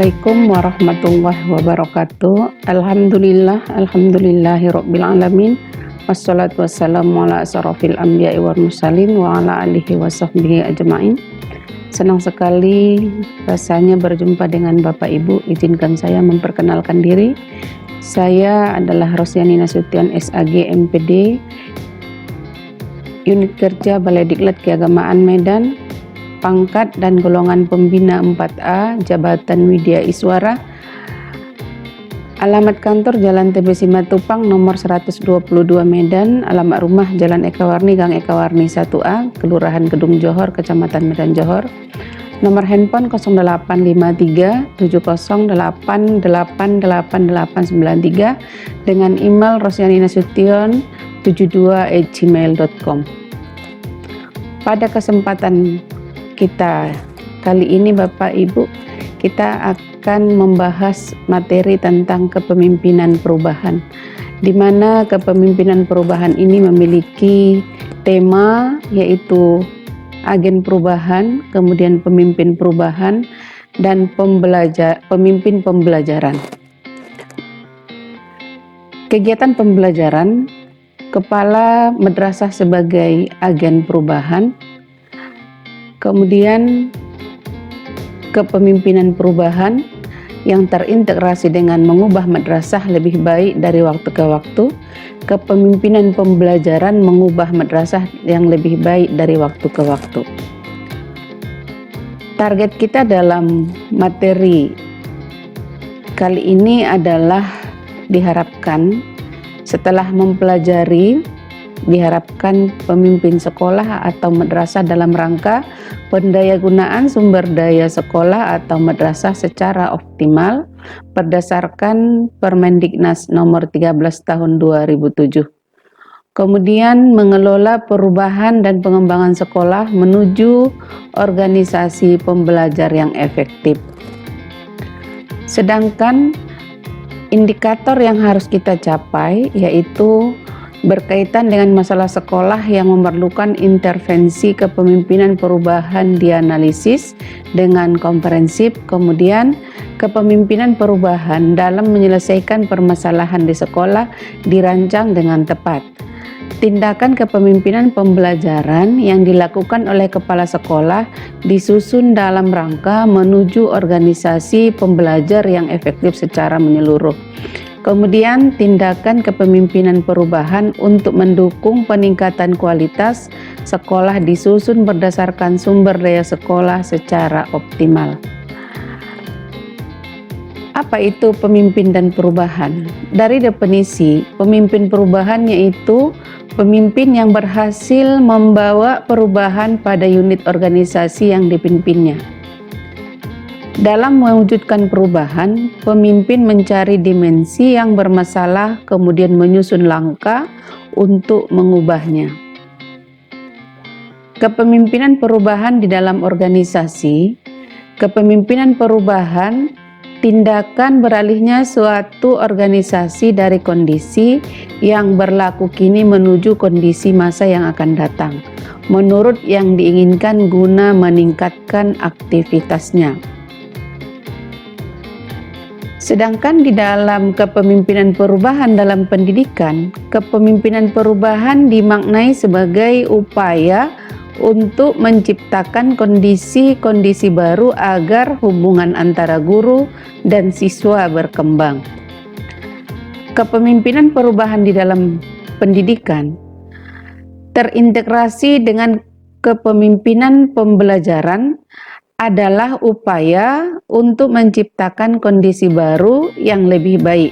Assalamualaikum warahmatullahi wabarakatuh. Alhamdulillahirabbil alamin. Wassalatu wassalamu ala asrofil anbiya'i wal mursalin wa ala alihi wa sahbihi ajma'in. Senang sekali rasanya berjumpa dengan Bapak Ibu. Izinkan saya memperkenalkan diri. Saya adalah Rosyani Nasution SAG MPD, Unit Kerja Balai Diklat Keagamaan Medan, pangkat dan golongan pembina 4A, Jabatan Widya Iswara. Alamat kantor Jalan TB Simatupang nomor 122 Medan, alamat rumah Jalan Ekawarni Gang Ekawarni 1A, Kelurahan Kedung Johor, Kecamatan Medan Johor. Nomor handphone 0853 708 88893 dengan email rosyaninasution72@gmail.com. Pada kesempatan kita kali ini Bapak Ibu, kita akan membahas materi tentang kepemimpinan perubahan, di mana kepemimpinan perubahan ini memiliki tema yaitu agen perubahan, kemudian pemimpin perubahan, dan pemimpin pembelajaran. Kegiatan pembelajaran, kepala madrasah sebagai agen perubahan, kemudian kepemimpinan perubahan yang terintegrasi dengan mengubah madrasah lebih baik dari waktu ke waktu, kepemimpinan pembelajaran mengubah madrasah yang lebih baik dari waktu ke waktu. Target kita dalam materi kali ini adalah diharapkan setelah mempelajari, diharapkan pemimpin sekolah atau madrasah dalam rangka pendayagunaan sumber daya sekolah atau madrasah secara optimal berdasarkan Permendiknas nomor 13 tahun 2007. Kemudian mengelola perubahan dan pengembangan sekolah menuju organisasi pembelajar yang efektif. Sedangkan indikator yang harus kita capai yaitu berkaitan dengan masalah sekolah yang memerlukan intervensi kepemimpinan perubahan dianalisis dengan komprehensif, kemudian kepemimpinan perubahan dalam menyelesaikan permasalahan di sekolah dirancang dengan tepat. Tindakan kepemimpinan pembelajaran yang dilakukan oleh kepala sekolah disusun dalam rangka menuju organisasi pembelajar yang efektif secara menyeluruh. Kemudian tindakan kepemimpinan perubahan untuk mendukung peningkatan kualitas sekolah disusun berdasarkan sumber daya sekolah secara optimal. Apa itu pemimpin dan perubahan? Dari definisi, pemimpin perubahan yaitu pemimpin yang berhasil membawa perubahan pada unit organisasi yang dipimpinnya. Dalam mewujudkan perubahan, pemimpin mencari dimensi yang bermasalah, kemudian menyusun langkah untuk mengubahnya. Kepemimpinan perubahan di dalam organisasi, kepemimpinan perubahan, tindakan beralihnya suatu organisasi dari kondisi yang berlaku kini menuju kondisi masa yang akan datang, menurut yang diinginkan guna meningkatkan aktivitasnya. Sedangkan di dalam kepemimpinan perubahan dalam pendidikan, kepemimpinan perubahan dimaknai sebagai upaya untuk menciptakan kondisi-kondisi baru agar hubungan antara guru dan siswa berkembang. Kepemimpinan perubahan di dalam pendidikan terintegrasi dengan kepemimpinan pembelajaran adalah upaya untuk menciptakan kondisi baru yang lebih baik.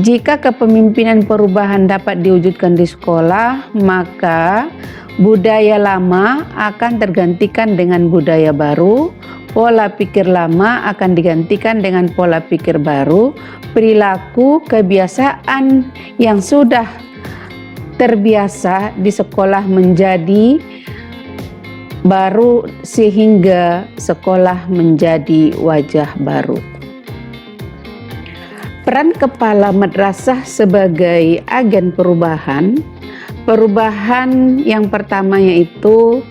Jika kepemimpinan perubahan dapat diwujudkan di sekolah, maka budaya lama akan tergantikan dengan budaya baru, pola pikir lama akan digantikan dengan pola pikir baru, perilaku kebiasaan yang sudah terbiasa di sekolah menjadi baru sehingga sekolah menjadi wajah baru. Peran kepala madrasah sebagai agen perubahan yang pertama yaitu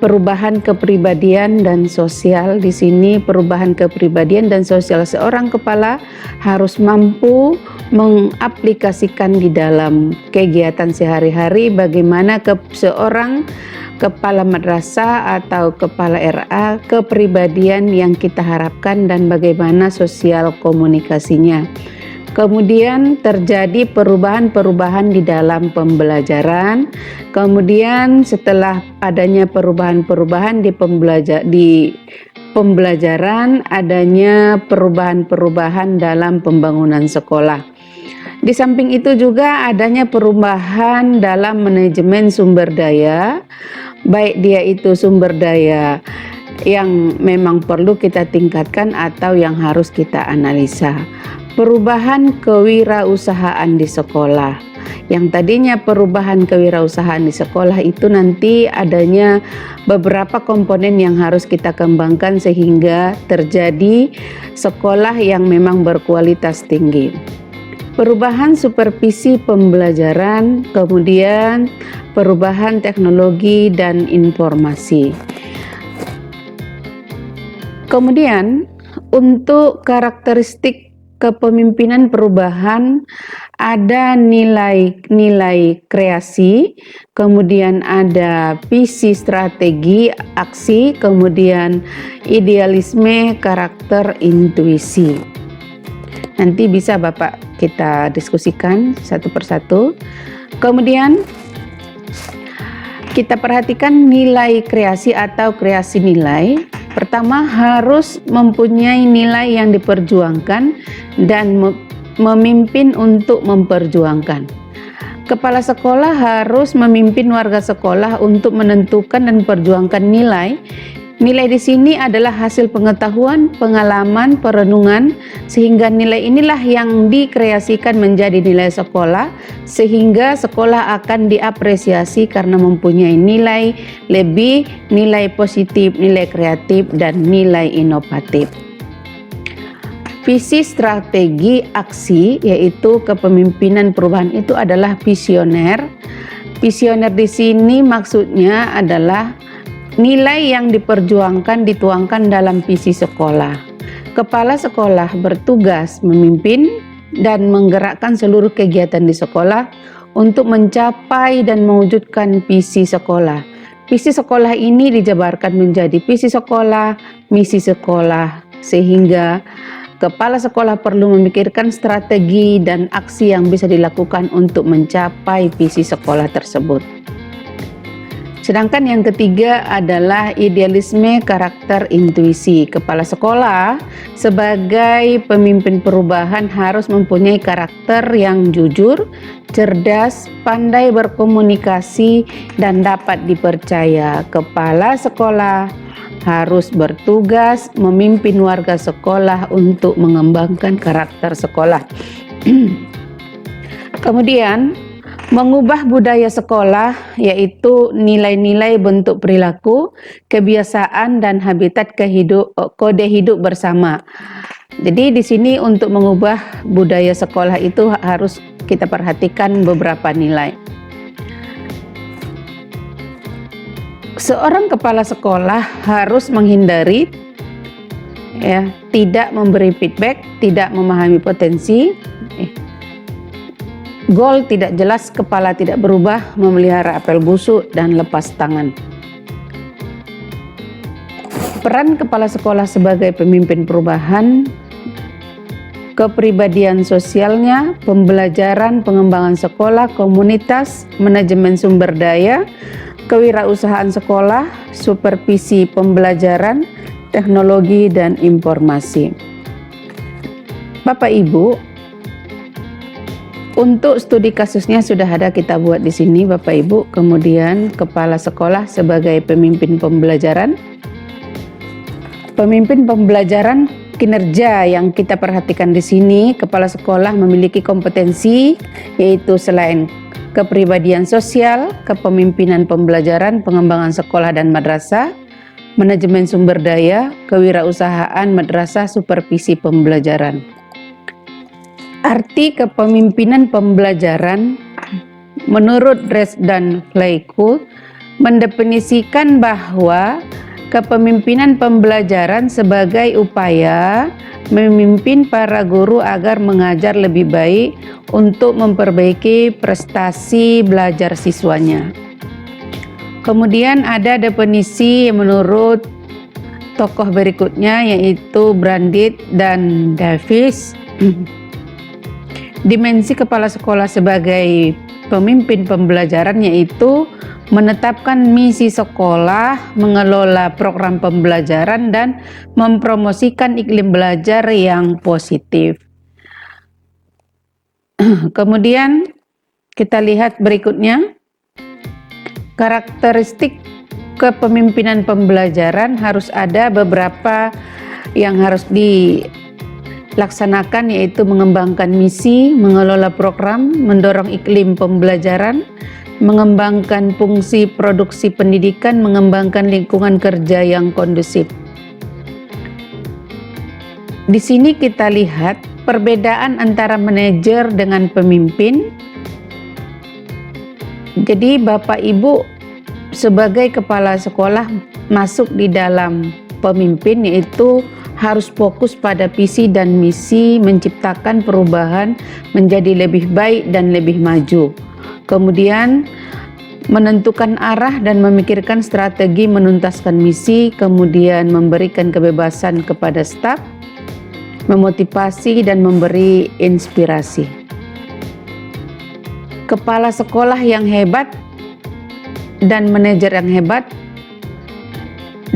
perubahan kepribadian dan sosial. Di sini perubahan kepribadian dan sosial seorang kepala harus mampu mengaplikasikan di dalam kegiatan sehari-hari bagaimana seorang kepala madrasah atau kepala RA kepribadian yang kita harapkan dan bagaimana sosial komunikasinya. Kemudian terjadi perubahan-perubahan di dalam pembelajaran. Kemudian setelah adanya perubahan-perubahan di pembelajaran, adanya perubahan-perubahan dalam pembangunan sekolah. Di samping itu juga adanya perubahan dalam manajemen sumber daya, baik dia itu sumber daya yang memang perlu kita tingkatkan atau yang harus kita analisa. Perubahan kewirausahaan di sekolah. Yang tadinya perubahan kewirausahaan di sekolah itu nanti adanya beberapa komponen yang harus kita kembangkan sehingga terjadi sekolah yang memang berkualitas tinggi. Perubahan supervisi pembelajaran, kemudian perubahan teknologi dan informasi. Kemudian untuk karakteristik kepemimpinan perubahan ada nilai-nilai kreasi, kemudian ada visi, strategi, aksi, kemudian idealisme, karakter, intuisi. Nanti bisa Bapak kita diskusikan satu persatu. Kemudian kita perhatikan nilai kreasi atau kreasi nilai. Pertama, harus mempunyai nilai yang diperjuangkan dan memimpin untuk memperjuangkan. Kepala sekolah harus memimpin warga sekolah untuk menentukan dan memperjuangkan nilai. Nilai di sini adalah hasil pengetahuan, pengalaman, perenungan, sehingga nilai inilah yang dikreasikan menjadi nilai sekolah, sehingga sekolah akan diapresiasi karena mempunyai nilai lebih, nilai positif, nilai kreatif, dan nilai inovatif. Visi, strategi, aksi, yaitu kepemimpinan perubahan itu adalah visioner. Visioner di sini maksudnya adalah nilai yang diperjuangkan dituangkan dalam visi sekolah. Kepala sekolah bertugas memimpin dan menggerakkan seluruh kegiatan di sekolah untuk mencapai dan mewujudkan visi sekolah. Visi sekolah ini dijabarkan menjadi visi sekolah, misi sekolah, sehingga kepala sekolah perlu memikirkan strategi dan aksi yang bisa dilakukan untuk mencapai visi sekolah tersebut. Sedangkan yang ketiga adalah idealisme, karakter, intuisi. Kepala sekolah sebagai pemimpin perubahan harus mempunyai karakter yang jujur, cerdas, pandai berkomunikasi, dan dapat dipercaya. Kepala sekolah harus bertugas memimpin warga sekolah untuk mengembangkan karakter sekolah. Kemudian, mengubah budaya sekolah, yaitu nilai-nilai bentuk perilaku, kebiasaan, dan habitat kode hidup bersama. Jadi di sini untuk mengubah budaya sekolah itu harus kita perhatikan beberapa nilai. Seorang kepala sekolah harus menghindari tidak memberi feedback, tidak memahami potensi, goal tidak jelas, kepala tidak berubah, memelihara apel busuk, dan lepas tangan. Peran kepala sekolah sebagai pemimpin perubahan, kepribadian sosialnya, pembelajaran, pengembangan sekolah, komunitas, manajemen sumber daya, kewirausahaan sekolah, supervisi pembelajaran, teknologi, dan informasi. Bapak Ibu, untuk studi kasusnya sudah ada kita buat di sini Bapak Ibu. Kemudian kepala sekolah sebagai pemimpin pembelajaran. Pemimpin pembelajaran, kinerja yang kita perhatikan di sini, kepala sekolah memiliki kompetensi yaitu selain kepribadian sosial, kepemimpinan pembelajaran, pengembangan sekolah dan madrasah, manajemen sumber daya, kewirausahaan madrasah, supervisi pembelajaran. Arti kepemimpinan pembelajaran menurut Dres dan Fleikuhl mendefinisikan bahwa kepemimpinan pembelajaran sebagai upaya memimpin para guru agar mengajar lebih baik untuk memperbaiki prestasi belajar siswanya. Kemudian ada definisi yang menurut tokoh berikutnya, yaitu Brandit dan Davis. Dimensi kepala sekolah sebagai pemimpin pembelajaran yaitu menetapkan misi sekolah, mengelola program pembelajaran, dan mempromosikan iklim belajar yang positif. Kemudian kita lihat berikutnya, karakteristik kepemimpinan pembelajaran harus ada beberapa yang harus dilaksanakan, yaitu mengembangkan misi, mengelola program, mendorong iklim pembelajaran, mengembangkan fungsi produksi pendidikan, mengembangkan lingkungan kerja yang kondusif. Di sini kita lihat perbedaan antara manajer dengan pemimpin. Jadi Bapak Ibu sebagai kepala sekolah masuk di dalam pemimpin, yaitu harus fokus pada visi dan misi, menciptakan perubahan menjadi lebih baik dan lebih maju. Kemudian menentukan arah dan memikirkan strategi menuntaskan misi, kemudian memberikan kebebasan kepada staf, memotivasi dan memberi inspirasi. Kepala sekolah yang hebat dan manajer yang hebat,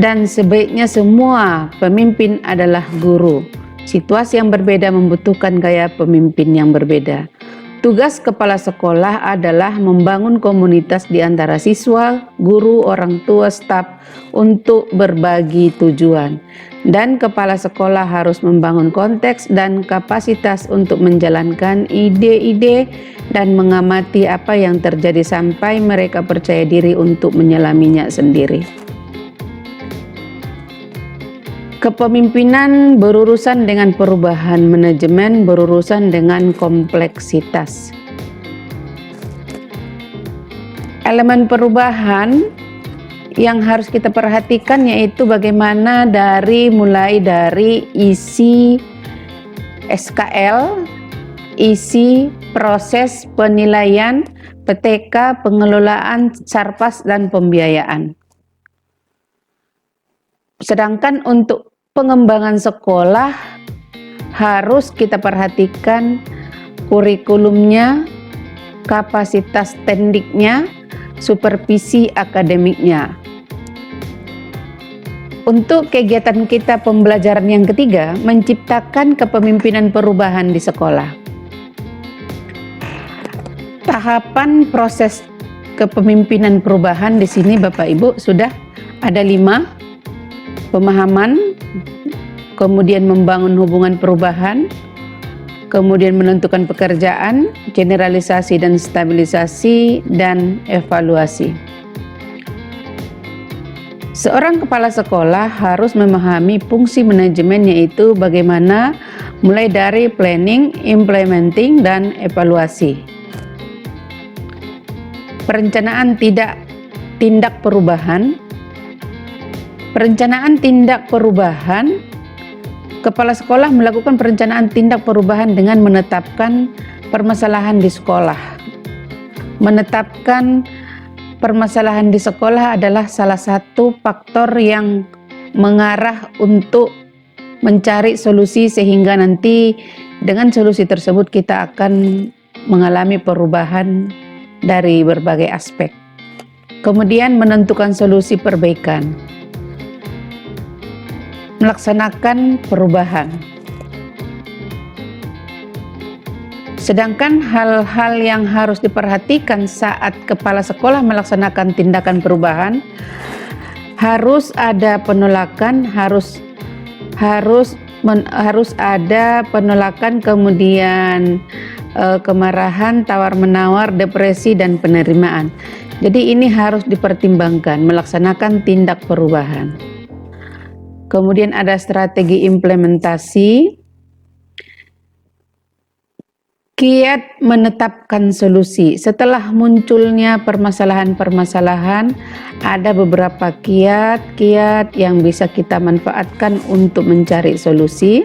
dan sebaiknya semua pemimpin adalah guru. Situasi yang berbeda membutuhkan gaya pemimpin yang berbeda. Tugas kepala sekolah adalah membangun komunitas di antara siswa, guru, orang tua, staf untuk berbagi tujuan. Dan kepala sekolah harus membangun konteks dan kapasitas untuk menjalankan ide-ide dan mengamati apa yang terjadi sampai mereka percaya diri untuk menyelaminya sendiri. Kepemimpinan berurusan dengan perubahan, manajemen berurusan dengan kompleksitas. Elemen perubahan yang harus kita perhatikan yaitu bagaimana mulai dari isi SKL, isi proses penilaian, PTK, pengelolaan, sarpas, dan pembiayaan. Sedangkan untuk pengembangan sekolah harus kita perhatikan kurikulumnya, kapasitas tendiknya, supervisi akademiknya. Untuk kegiatan kita pembelajaran yang ketiga, menciptakan kepemimpinan perubahan di sekolah. Tahapan proses kepemimpinan perubahan di sini Bapak Ibu sudah ada 5. Pemahaman, kemudian membangun hubungan perubahan, kemudian menentukan pekerjaan, generalisasi dan stabilisasi, dan evaluasi. Seorang kepala sekolah harus memahami fungsi manajemen, yaitu bagaimana mulai dari planning, implementing, dan evaluasi. Perencanaan tindak perubahan. Perencanaan tindak perubahan, kepala sekolah melakukan perencanaan tindak perubahan dengan menetapkan permasalahan di sekolah. Menetapkan permasalahan di sekolah adalah salah satu faktor yang mengarah untuk mencari solusi, sehingga nanti dengan solusi tersebut kita akan mengalami perubahan dari berbagai aspek. Kemudian menentukan solusi perbaikan. Melaksanakan perubahan. Sedangkan hal-hal yang harus diperhatikan saat kepala sekolah melaksanakan tindakan perubahan, harus ada penolakan, harus ada penolakan, kemudian kemarahan, tawar-menawar, depresi, dan penerimaan. Jadi ini harus dipertimbangkan melaksanakan tindak perubahan. Kemudian ada strategi implementasi. Kiat menetapkan solusi. Setelah munculnya permasalahan-permasalahan, ada beberapa kiat yang bisa kita manfaatkan untuk mencari solusi,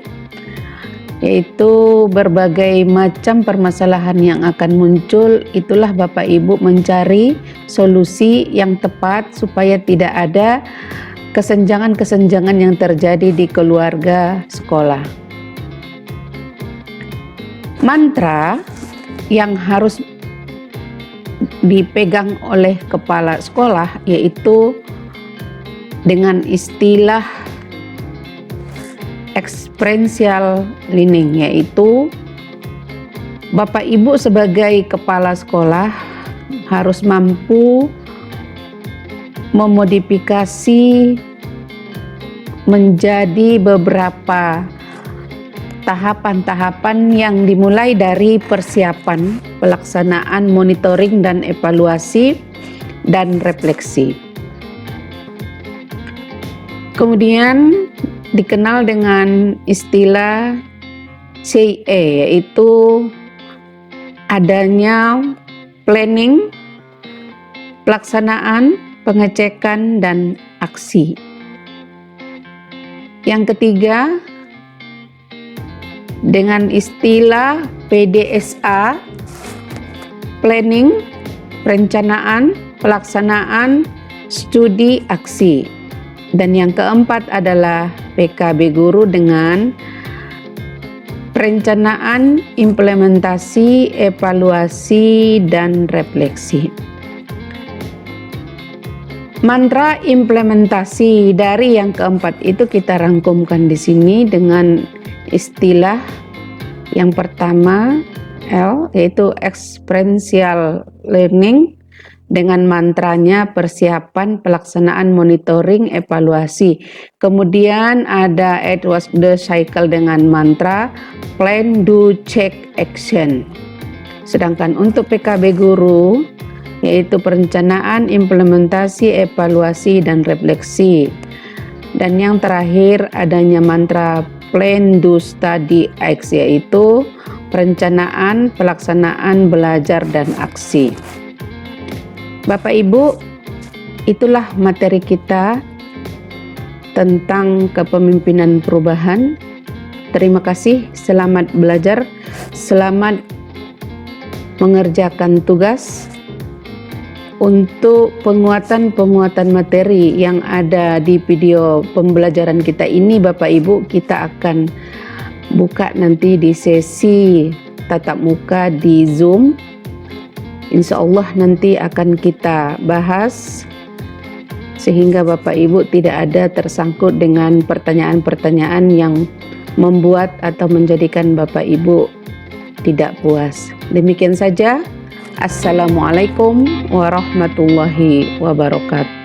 yaitu berbagai macam permasalahan yang akan muncul. Itulah Bapak Ibu mencari solusi yang tepat supaya tidak ada kesenjangan-kesenjangan yang terjadi di keluarga sekolah. Mantra yang harus dipegang oleh kepala sekolah yaitu dengan istilah experiential learning, yaitu Bapak Ibu sebagai kepala sekolah harus mampu memodifikasi menjadi beberapa tahapan-tahapan yang dimulai dari persiapan, pelaksanaan, monitoring dan evaluasi dan refleksi. Kemudian dikenal dengan istilah CE, yaitu adanya planning, pelaksanaan, pengecekan dan aksi. Yang ketiga dengan istilah PDSA, planning, perencanaan, pelaksanaan, studi, aksi. Dan yang keempat adalah PKB Guru dengan perencanaan, implementasi, evaluasi, dan refleksi. Mantra implementasi dari yang keempat itu kita rangkumkan di sini dengan istilah yang pertama L, yaitu experiential learning, dengan mantranya persiapan, pelaksanaan, monitoring, evaluasi. Kemudian ada Edward the Cycle dengan mantra plan, do, check, action. Sedangkan untuk PKB Guru yaitu perencanaan, implementasi, evaluasi, dan refleksi. Dan yang terakhir adanya mantra plan, do, study, act, yaitu perencanaan, pelaksanaan, belajar, dan aksi. Bapak Ibu, itulah materi kita tentang kepemimpinan perubahan. Terima kasih, selamat belajar, selamat mengerjakan tugas. Untuk penguatan materi yang ada di video pembelajaran kita ini, Bapak Ibu, kita akan buka nanti di sesi tatap muka di Zoom. Insya Allah nanti akan kita bahas sehingga Bapak Ibu tidak ada tersangkut dengan pertanyaan-pertanyaan yang membuat atau menjadikan Bapak Ibu tidak puas. Demikian saja. Assalamualaikum warahmatullahi wabarakatuh.